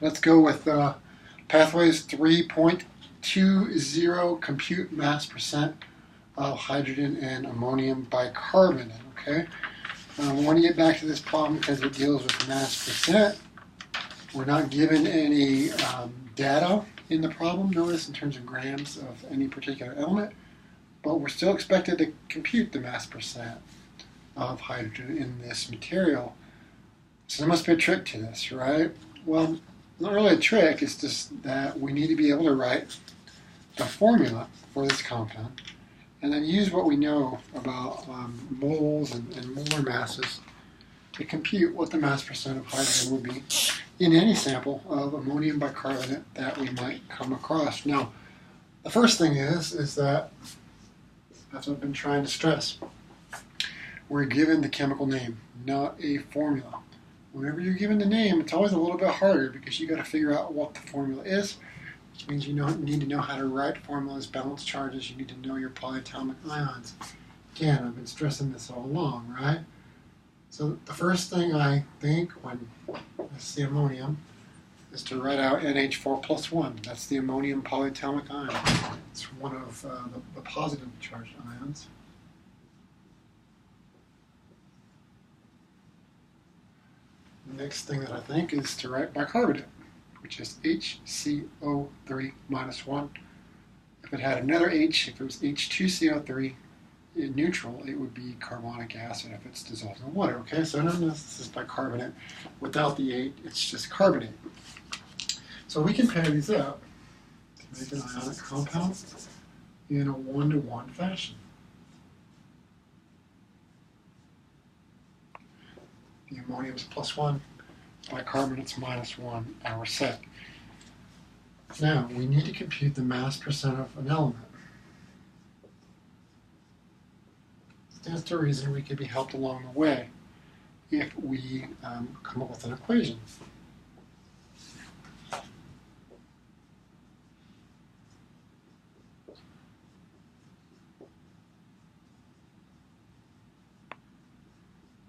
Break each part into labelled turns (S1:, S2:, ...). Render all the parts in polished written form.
S1: Let's go with pathways 3.20, compute mass percent of hydrogen and ammonium bicarbonate. Okay, we want to get back to this problem because it deals with mass percent. We're not given any data in the problem, notice, in terms of grams of any particular element, but we're still expected to compute the mass percent of hydrogen in this material. So there must be a trick to this, right? Well, not really a trick, it's just that we need to be able to write the formula for this compound and then use what we know about moles and molar masses to compute what the mass percent of hydrogen would be in any sample of ammonium bicarbonate that we might come across. Now, the first thing is that, that's what I've been trying to stress, we're given the chemical name, not a formula. Whenever you're given the name, it's always a little bit harder because you got to figure out what the formula is, which means you need to know how to write formulas, balance charges, you need to know your polyatomic ions. Again, I've been stressing this all along, right? So the first thing I think when I see ammonium is to write out NH4 plus 1. That's the ammonium polyatomic ion. It's one of the positive charged ions. The next thing that I think is to write bicarbonate, which is HCO3 minus 1. If it had another H, if it was H2CO3 in neutral, it would be carbonic acid if it's dissolved in water. Okay, so this is bicarbonate. Without the 8, it's just carbonate. So we can pair these up to make an ionic compound in a 1-to-1 fashion. The ammonium's plus 1, bicarbonate's minus 1, and we're set. Now, we need to compute the mass percent of an element. Stands to reason we could be helped along the way if we come up with an equation.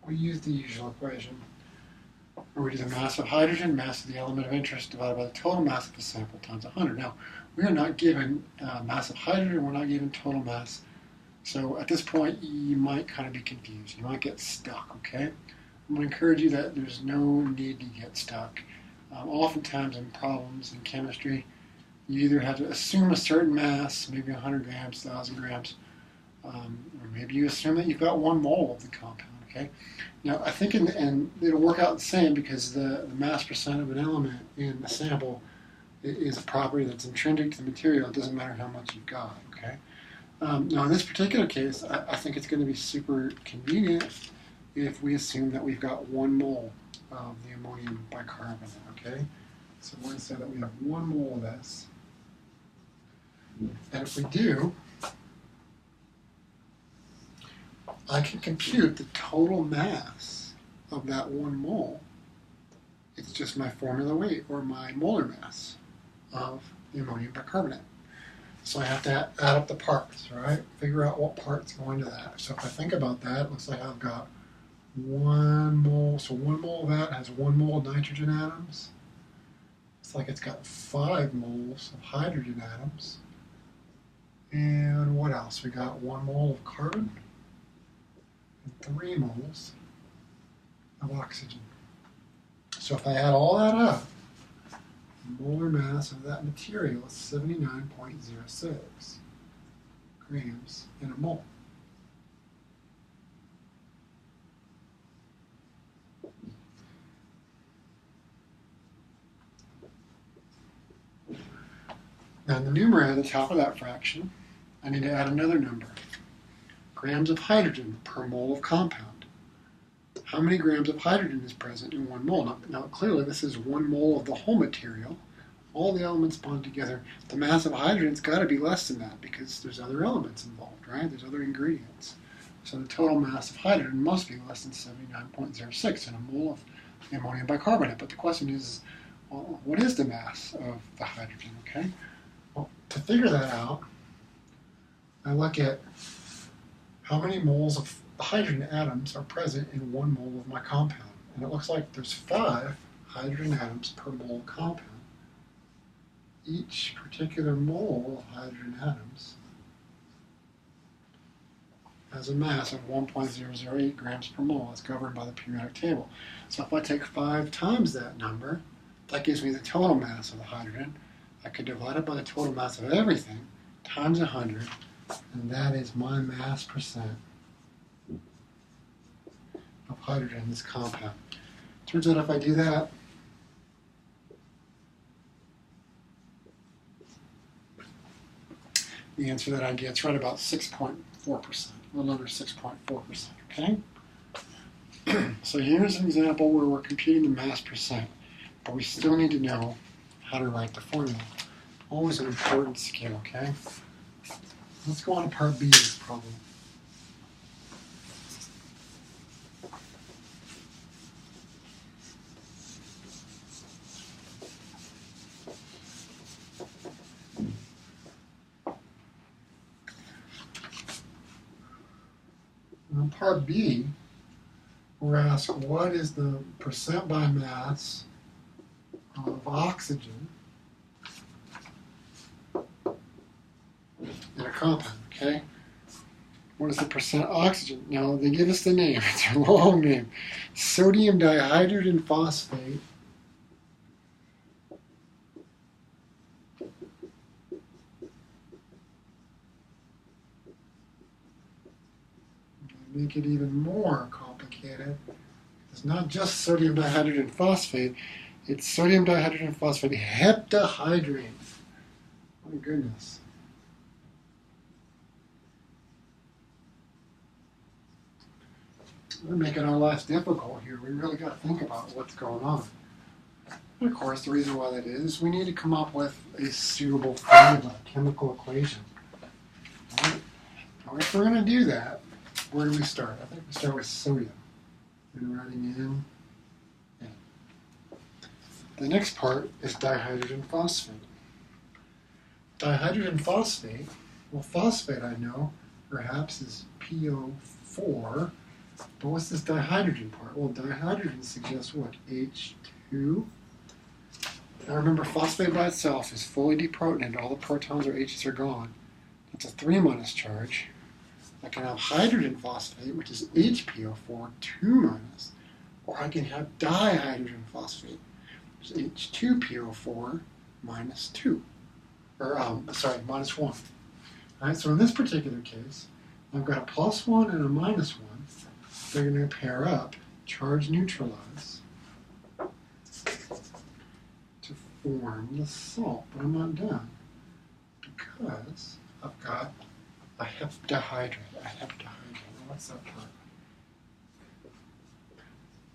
S1: We use the usual equation, where we do the mass of hydrogen, mass of the element of interest, divided by the total mass of the sample times 100. Now, we are not given mass of hydrogen, we're not given total mass. So at this point, you might kind of be confused. You might get stuck, okay? I'm going to encourage you that there's no need to get stuck. Oftentimes in problems in chemistry, you either have to assume a certain mass, maybe 100 grams, 1,000 grams, or maybe you assume that you've got 1 mole of the compound. Okay. Now, I think and it'll work out the same because the mass percent of an element in the sample is a property that's intrinsic to the material. It doesn't matter how much you've got. Okay. Now, in this particular case, I think it's going to be super convenient if we assume that we've got 1 mole of the ammonium bicarbonate. Okay. So we're going to say that we have 1 mole of this. And if we do, I can compute the total mass of that 1 mole. It's just my formula weight, or my molar mass of the ammonium bicarbonate. So I have to add up the parts, right? Figure out what part's going to that. So if I think about that, it looks like I've got 1 mole. So 1 mole of that has 1 mole of nitrogen atoms. It's like it's got 5 moles of hydrogen atoms. And what else? We got 1 mole of carbon. And 3 moles of oxygen. So if I add all that up, the molar mass of that material is 79.06 grams in a mole. Now in the numerator at the top of that fraction, I need to add another number. Grams of hydrogen per mole of compound. How many grams of hydrogen is present in 1 mole? Now clearly this is 1 mole of the whole material. All the elements bond together. The mass of hydrogen's got to be less than that because there's other elements involved, right? There's other ingredients. So the total mass of hydrogen must be less than 79.06 in a mole of the ammonium bicarbonate. But the question is, well, what is the mass of the hydrogen, okay? Well, to figure that out, I look at how many moles of the hydrogen atoms are present in 1 mole of my compound. And it looks like there's 5 hydrogen atoms per mole compound. Each particular mole of hydrogen atoms has a mass of 1.008 grams per mole. It's governed by the periodic table. So if I take 5 times that number, that gives me the total mass of the hydrogen. I could divide it by the total mass of everything times 100, and that is my mass percent of hydrogen in this compound. Turns out if I do that, the answer that I get is right about 6.4%, a little under 6.4%, okay? So here's an example where we're computing the mass percent, but we still need to know how to write the formula. Always an important skill, okay? Let's go on to part B of this problem. On part B, we're asked what is the percent by mass of oxygen in a compound, okay? What is the percent oxygen? Now, they give us the name. It's a long name. Sodium dihydrogen phosphate make it even more complicated. It's not just sodium dihydrogen phosphate, it's sodium dihydrogen phosphate heptahydrate. My goodness. We're making our lives difficult here. We really got to think about what's going on. And of course, the reason why that is, we need to come up with a suitable formula, chemical equation. All right. Now, if we're going to do that, where do we start? I think we start with sodium. And writing in N. The next part is dihydrogen phosphate. Dihydrogen phosphate, well, phosphate I know perhaps is PO4, but what's this dihydrogen part? Well, dihydrogen suggests what? H2. Now remember, phosphate by itself is fully deprotonated. All the protons or H's are gone. That's a 3- charge. I can have hydrogen phosphate, which is HPO4, 2-, or I can have dihydrogen phosphate, which is H2PO4 -2, or -1. All right, so in this particular case, I've got a +1 and a -1. They're going to pair up, charge neutralize, to form the salt. But I'm not done, because I've got a heptahydrate. What's that part?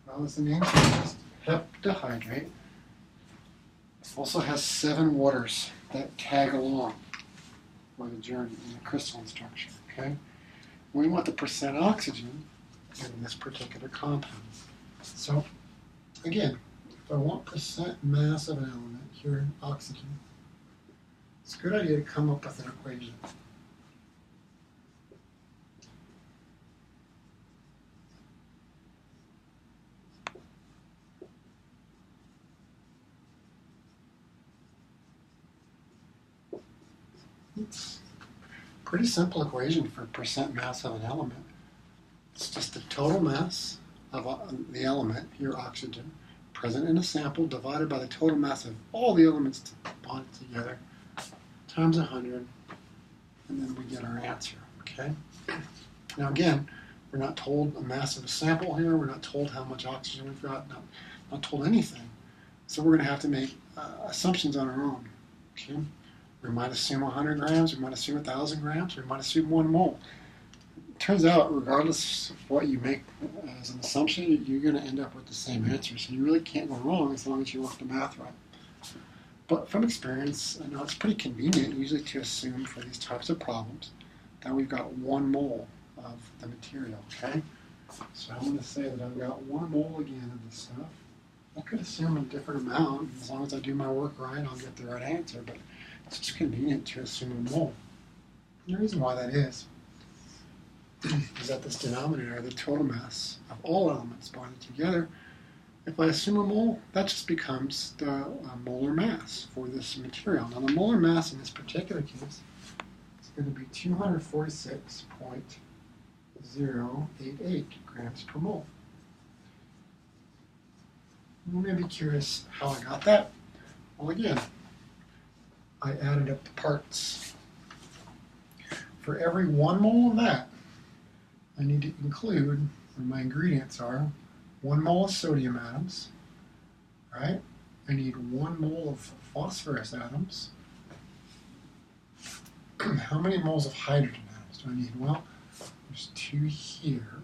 S1: Well, as the name suggests, heptahydrate also has 7 waters that tag along for the journey in the crystalline structure. Okay, we want the percent oxygen in this particular compound. So, again, if I want percent mass of an element here in oxygen, it's a good idea to come up with an equation. It's a pretty simple equation for percent mass of an element. It's just the total mass of the element, here oxygen, present in a sample divided by the total mass of all the elements bonded together times 100, and then we get our answer, okay? Now again, we're not told a mass of a sample here, we're not told how much oxygen we've got, not told anything. So we're going to have to make assumptions on our own, okay? We might assume 100 grams, we might assume 1,000 grams, we might assume 1 mole. It turns out, regardless of what you make as an assumption, you're going to end up with the same answer. So you really can't go wrong as long as you work the math right. But from experience, I know it's pretty convenient usually to assume for these types of problems that we've got 1 mole of the material, okay? So I'm going to say that I've got 1 mole again of this stuff. I could assume a different amount. As long as I do my work right, I'll get the right answer. But it's just convenient to assume a mole. And the reason why that is that this denominator, the total mass of all elements bonded together, If I assume a mole, that just becomes the molar mass for this material. Now the molar mass in this particular case is going to be 246.088 grams per mole. You may be curious how I got that. Well, again, I added up the parts. For every 1 mole of that, I need to include, where my ingredients are, 1 mole of sodium atoms, right? I need 1 mole of phosphorus atoms. How many moles of hydrogen atoms do I need? Well, there's 2 here.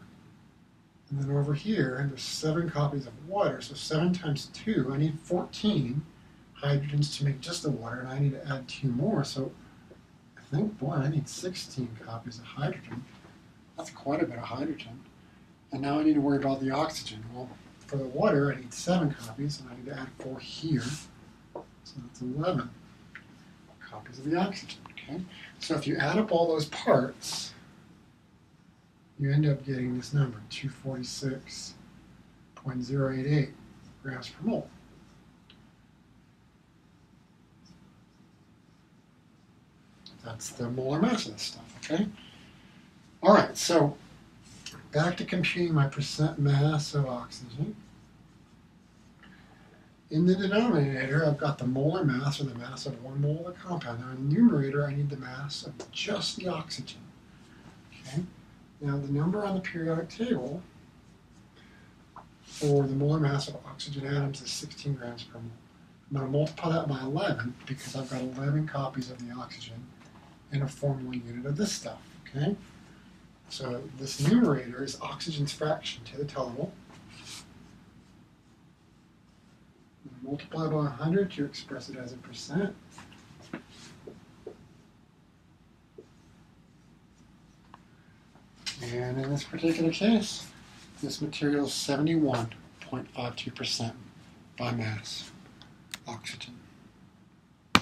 S1: And then over here, there's 7 copies of water. So 7 times 2, I need 14 hydrogens to make just the water, and I need to add 2 more. So I think, boy, I need 16 copies of hydrogen. That's quite a bit of hydrogen. And now I need to worry about the oxygen. Well, for the water, I need 7 copies, and I need to add 4 here. So that's 11 copies of the oxygen. Okay? So if you add up all those parts, you end up getting this number, 246.088 grams per mole. That's the molar mass of this stuff, okay? All right, so back to computing my percent mass of oxygen. In the denominator, I've got the molar mass, or the mass of 1 mole of the compound. Now in the numerator, I need the mass of just the oxygen. Okay? Now the number on the periodic table for the molar mass of oxygen atoms is 16 grams per mole. I'm going to multiply that by 11 because I've got 11 copies of the oxygen in a formula unit of this stuff. Okay? So this numerator is oxygen's fraction to the total. Multiply by 100 to express it as a percent. And in this particular case, this material is 71.52% by mass oxygen.